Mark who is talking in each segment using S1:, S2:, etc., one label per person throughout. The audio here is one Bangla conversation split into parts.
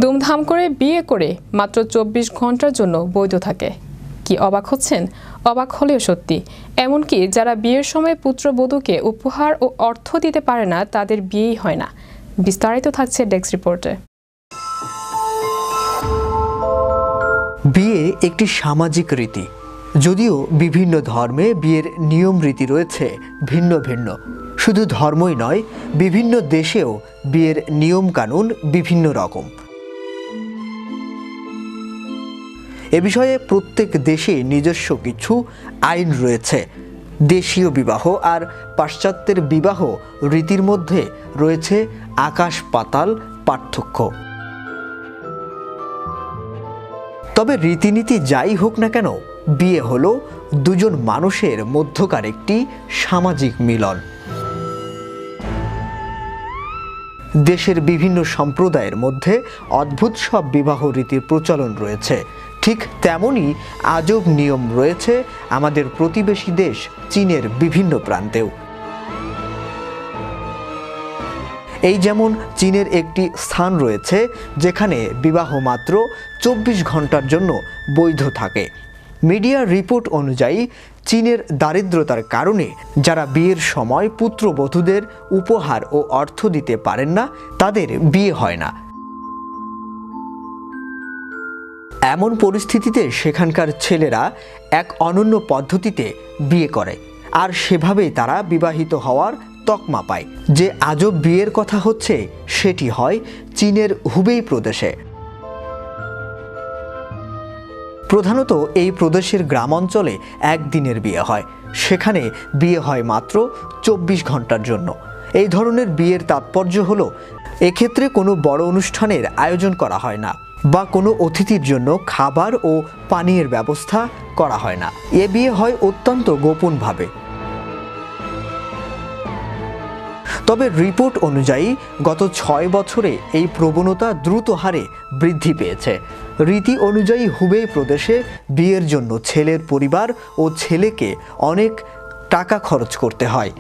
S1: ধুমধাম করে বিয়ে করে মাত্র ২৪ ঘন্টার জন্য বৈধ থাকে। কি অবাক হচ্ছেন? অবাক হলেও সত্যি। এমনকি যারা বিয়ের সময় পুত্রবধূকে উপহার ও অর্থ দিতে পারে না, তাদের বিয়েই হয় না। বিস্তারিত থাকছে ডেস্ক রিপোর্টে।
S2: বিয়ে একটি সামাজিক রীতি। যদিও বিভিন্ন ধর্মে বিয়ের নিয়ম রীতি রয়েছে ভিন্ন ভিন্ন। শুধু ধর্মই নয়, বিভিন্ন দেশেও বিয়ের নিয়ম কানুন বিভিন্ন রকম। এ বিষয়ে প্রত্যেক দেশে নিজস্ব কিছু আইন রয়েছে। দেশীয় বিবাহ আর পাশ্চাত্যের বিবাহ রীতির মধ্যে রয়েছে আকাশ পাতাল পার্থক্য। তবে রীতিনীতি যাই হোক না কেন, বিয়ে হলো দুজন মানুষের মধ্যকার একটি সামাজিক মিলন। দেশের বিভিন্ন সম্প্রদায়ের মধ্যে অদ্ভুত সব বিবাহ রীতির প্রচলন রয়েছে। ঠিক তেমনই আজব নিয়ম রয়েছে আমাদের প্রতিবেশী দেশ চীনের বিভিন্ন প্রান্তেও। এই যেমন চীনের একটি স্থান রয়েছে যেখানে বিবাহ মাত্র ২৪ ঘন্টার জন্য বৈধ থাকে। মিডিয়ার রিপোর্ট অনুযায়ী চীনের দারিদ্রতার কারণে যারা বিয়ের সময় পুত্রবধূদের উপহার ও অর্থ দিতে পারেন না, তাদের বিয়ে হয় না। এমন পরিস্থিতিতে সেখানকার ছেলেরা এক অনন্য পদ্ধতিতে বিয়ে করে, আর সেভাবেই তারা বিবাহিত হওয়ার তকমা পায়। যে আজব বিয়ের কথা হচ্ছে সেটি হয় চীনের হুবেই প্রদেশে। প্রধানত এই প্রদেশের গ্রামাঞ্চলে একদিনের বিয়ে হয়। সেখানে বিয়ে হয় মাত্র ২৪ ঘন্টার জন্য। এই ধরনের বিয়ের তাৎপর্য হলো, এক্ষেত্রে কোনো বড় অনুষ্ঠানের আয়োজন করা হয় না বা কোনো অতিথির জন্য খাবার ও পানীয়ের ব্যবস্থা করা হয় না। এ বিয়ে হয় অত্যন্ত গোপনভাবে। তবে রিপোর্ট অনুযায়ী গত ৬ বছরে এই প্রবণতা দ্রুত হারে বৃদ্ধি পেয়েছে। রীতি অনুযায়ী হুবেই প্রদেশে বিয়ের জন্য ছেলের পরিবার ও ছেলেকে অনেক টাকা খরচ করতে হয়।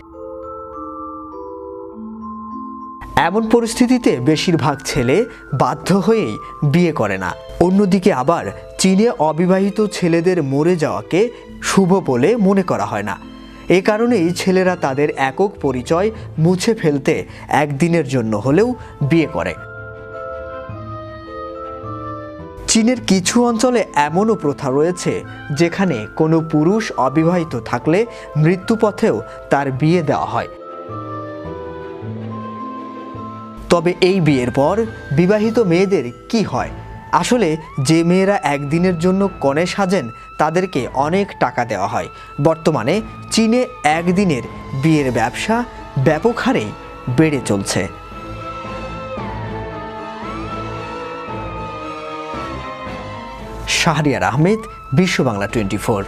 S2: এমন পরিস্থিতিতে বেশিরভাগ ছেলে বাধ্য হয়েই বিয়ে করে না। অন্যদিকে আবার চীনে অবিবাহিত ছেলেদের মরে যাওয়াকে শুভ বলে মনে করা হয় না। এ কারণেই ছেলেরা তাদের একক পরিচয় মুছে ফেলতে একদিনের জন্য হলেও বিয়ে করে। চীনের কিছু অঞ্চলে এমনও প্রথা রয়েছে যেখানে কোনো পুরুষ অবিবাহিত থাকলে মৃত্যুপথেও তার বিয়ে দেওয়া হয়। তবে এই বিয়ের পর বিবাহিত মেয়েদের কি হয়? আসলে যে মেয়েরা একদিনের জন্য কনে সাজেন তাদেরকে অনেক টাকা দেওয়া হয়। বর্তমানে চীনে একদিনের বিয়ের ব্যবসা ব্যাপক হারে বেড়ে চলছে। শাহরিয়ার আহমেদ, বিশ্ব বাংলা 24।